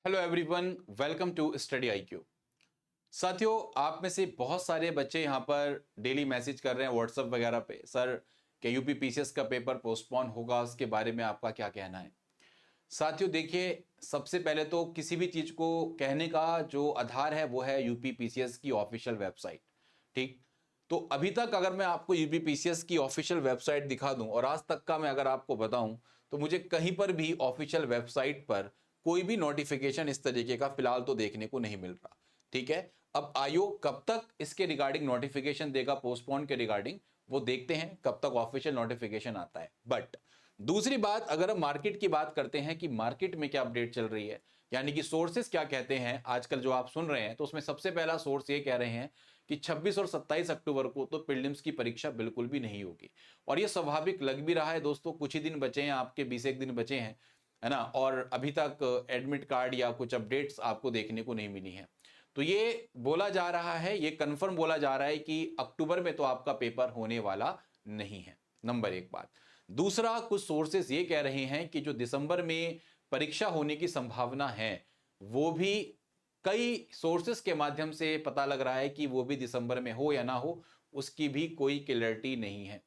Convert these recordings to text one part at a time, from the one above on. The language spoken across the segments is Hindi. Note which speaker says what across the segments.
Speaker 1: Hello everyone, welcome to study IQ. साथियों, आप में से बहुत सारे बच्चे यहाँ पर डेली मैसेज कर रहे हैं व्हाट्सएप वगैरह पे, सर क्या यूपी पीसीएस का पेपर पोस्टपोन होगा, उसके बारे में आपका क्या कहना है। साथियों देखिए, सबसे पहले तो किसी भी चीज़ को कहने का जो आधार है वो है यूपी पीसीएस की ऑफिशियल वेबसाइट। ठीक, तो अभी तक अगर मैं आपको यूपी पीसीएस की ऑफिशियल वेबसाइट दिखा दूं और आज तक का मैं अगर आपको बताऊं तो मुझे कहीं पर भी ऑफिशियल वेबसाइट पर कोई भी नोटिफिकेशन इस तरीके का फिलहाल तो देखने को नहीं मिल रहा। ठीक है, अब आयोग कब तक इसके रिगार्डिंग नोटिफिकेशन देगा पोस्टपोन के रिगार्डिंग, वो देखते हैं कब तक ऑफिशियल नोटिफिकेशन आता है। बट दूसरी बात, अगर हम मार्केट की बात करते हैं कि मार्केट में क्या अपडेट चल रही है, यानी कि सोर्सेस क्या कहते हैं आजकल जो आप सुन रहे हैं, तो उसमें सबसे पहला सोर्स ये कह रहे हैं कि 26 और 27 अक्टूबर को तो प्रीलिम्स की परीक्षा बिल्कुल भी नहीं होगी। और ये स्वाभाविक लग भी रहा है दोस्तों, कुछ ही दिन बचे हैं, आपके 20 दिन बचे हैं, है ना, और अभी तक एडमिट कार्ड या कुछ अपडेट्स आपको देखने को नहीं मिली हैं। तो ये बोला जा रहा है, ये कंफर्म बोला जा रहा है कि अक्टूबर में तो आपका पेपर होने वाला नहीं है। नंबर एक बात। दूसरा, कुछ सोर्सेस ये कह रहे हैं कि जो दिसंबर में परीक्षा होने की संभावना है, वो भी कई सोर्सेस के माध्यम से पता लग रहा है कि वो भी दिसंबर में हो या ना हो, उसकी भी कोई क्लैरिटी नहीं है।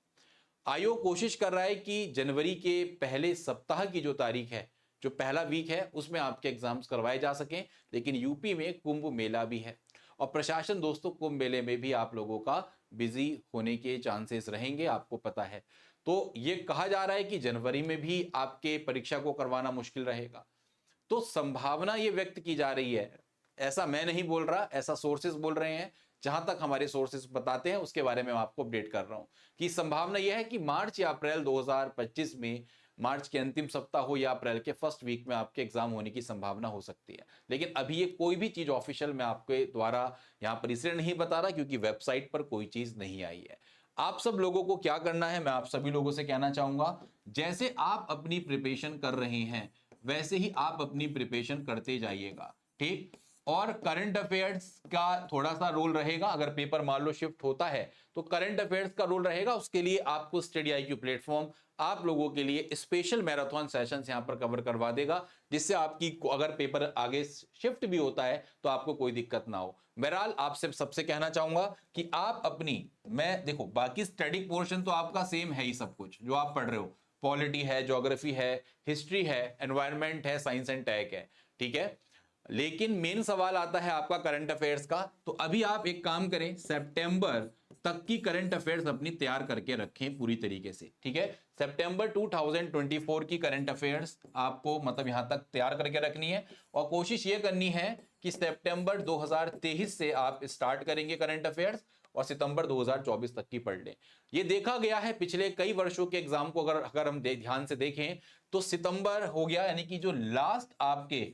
Speaker 1: आयोग कोशिश कर रहा है कि जनवरी के पहले सप्ताह की जो तारीख है, जो पहला वीक है, उसमें आपके एग्जाम्स करवाए जा सकें। लेकिन यूपी में कुंभ मेला भी है और प्रशासन दोस्तों कुंभ मेले में भी आप लोगों का बिजी होने के चांसेस रहेंगे, आपको पता है। तो ये कहा जा रहा है कि जनवरी में भी आपके परीक्षा को करवाना मुश्किल रहेगा। तो संभावना ये व्यक्त की जा रही है, ऐसा मैं नहीं बोल रहा, ऐसा सोर्सेस बोल रहे हैं। जहां तक हमारे सोर्सेस बताते हैं उसके बारे में मैं आपको अपडेट कर रहा हूं कि संभावना यह है कि मार्च या अप्रैल 2025 में, मार्च के अंतिम सप्ताह हो या अप्रैल के फर्स्ट वीक में आपके एग्जाम होने की संभावना हो सकती है। लेकिन अभी ये कोई भी चीज ऑफिशियल मैं आपके द्वारा यहां पर इसलिए नहीं बता रहा क्योंकि वेबसाइट पर कोई चीज नहीं आई है। आप सब लोगों को क्या करना है, मैं आप सभी लोगों से कहना चाहूंगा, जैसे आप अपनी प्रिपरेशन कर रहे हैं वैसे ही आप अपनी प्रिपरेशन करते जाइएगा। ठीक, और करंट अफेयर्स का थोड़ा सा रोल रहेगा। अगर पेपर मान लो शिफ्ट होता है तो करंट अफेयर्स का रोल रहेगा। उसके लिए आपको स्टडी आईक्यू प्लेटफॉर्म आप लोगों के लिए स्पेशल मैराथन सेशंस यहां पर कवर करवा देगा, जिससे आपकी अगर पेपर आगे शिफ्ट भी होता है तो आपको कोई दिक्कत ना हो। बहरहाल आपसे सबसे कहना चाहूंगा कि आप अपनी, मैं देखो बाकी स्टडी पोर्शन तो आपका सेम है ही, सब कुछ जो आप पढ़ रहे हो, पॉलिटी है, ज्योग्राफी है, हिस्ट्री है, एनवायरमेंट है, साइंस एंड टेक है। ठीक है, लेकिन मेन सवाल आता है आपका करंट अफेयर्स का। तो अभी आप एक काम करें, सितंबर तक की करंट अफेयर्स अपनी तैयार करके रखें पूरी तरीके से। ठीक है, सितंबर 2024 की करंट अफेयर्स आपको मतलब यहां तक तैयार करके रखनी है और कोशिश यह करनी है कि सितंबर 2023 से आप स्टार्ट करेंगे करंट अफेयर्स और सितंबर 2024 तक की पढ़ लें। यह देखा गया है पिछले कई वर्षों के एग्जाम को अगर हम ध्यान से देखें तो सितंबर हो गया, यानी कि जो लास्ट आपके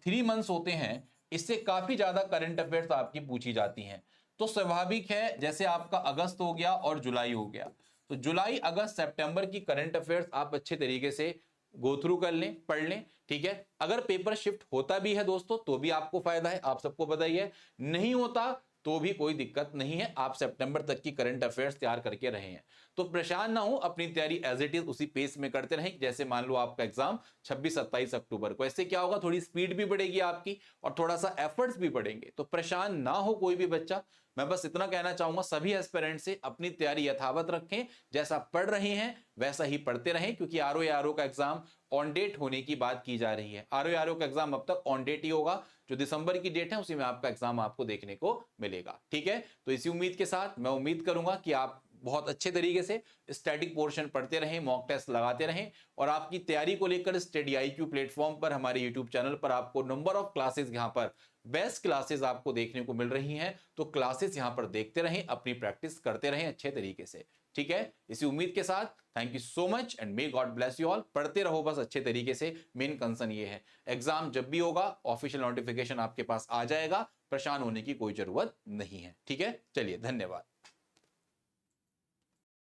Speaker 1: 3 मंथ्स होते हैं, इससे काफी ज्यादा करंट अफेयर्स आपकी पूछी जाती हैं। तो स्वाभाविक है, जैसे आपका अगस्त हो गया और जुलाई हो गया, तो जुलाई अगस्त सितंबर की करंट अफेयर्स आप अच्छे तरीके से गो थ्रू कर लें, पढ़ लें। ठीक है, अगर पेपर शिफ्ट होता भी है दोस्तों तो भी आपको फायदा है, आप सबको बताइए। नहीं होता तो भी कोई दिक्कत नहीं है, आप सितंबर तक की करंट अफेयर्स तैयार करके रहे हैं। तो परेशान ना हो, अपनी तैयारी एज इट इज उसी पेस में करते रहें। जैसे मान लो आपका एग्जाम 26-27 अक्टूबर को, ऐसे क्या होगा, थोड़ी स्पीड भी बढ़ेगी आपकी और थोड़ा सा एफर्ट्स भी बढ़ेंगे। तो परेशान ना हो कोई भी बच्चा, मैं बस इतना कहना चाहूंगा सभी एस्पिरेंट से, अपनी तैयारी यथावत रखें, जैसा पढ़ रहे हैं वैसा ही पढ़ते रहें, क्योंकि आरओ का एग्जाम ऑन डेट होने की बात की जा रही है। आरओ का एग्जाम अब तक ऑन डेट ही होगा, जो दिसंबर की डेट है उसी में आपका एग्जाम आपको देखने को मिलेगा। ठीक है, तो इसी उम्मीद के साथ मैं उम्मीद करूंगा कि आप बहुत अच्छे तरीके से स्टैटिक पोर्शन पढ़ते रहें, मॉक टेस्ट लगाते रहें और आपकी तैयारी को लेकर स्टडी आईक्यू प्लेटफॉर्म पर, हमारे यूट्यूब चैनल पर आपको नंबर ऑफ क्लासेस, यहां पर बेस्ट क्लासेस आपको देखने को मिल रही हैं। तो क्लासेस यहां पर देखते रहें, अपनी प्रैक्टिस करते रहें अच्छे तरीके से। ठीक है, इसी उम्मीद के साथ thank you so much and may God bless you all. पढ़ते रहो बस अच्छे तरीके से, मेन कंसर्न ये है। एग्जाम जब भी होगा ऑफिशियल नोटिफिकेशन आपके पास आ जाएगा, परेशान होने की कोई जरूरत नहीं है। ठीक है, चलिए धन्यवाद।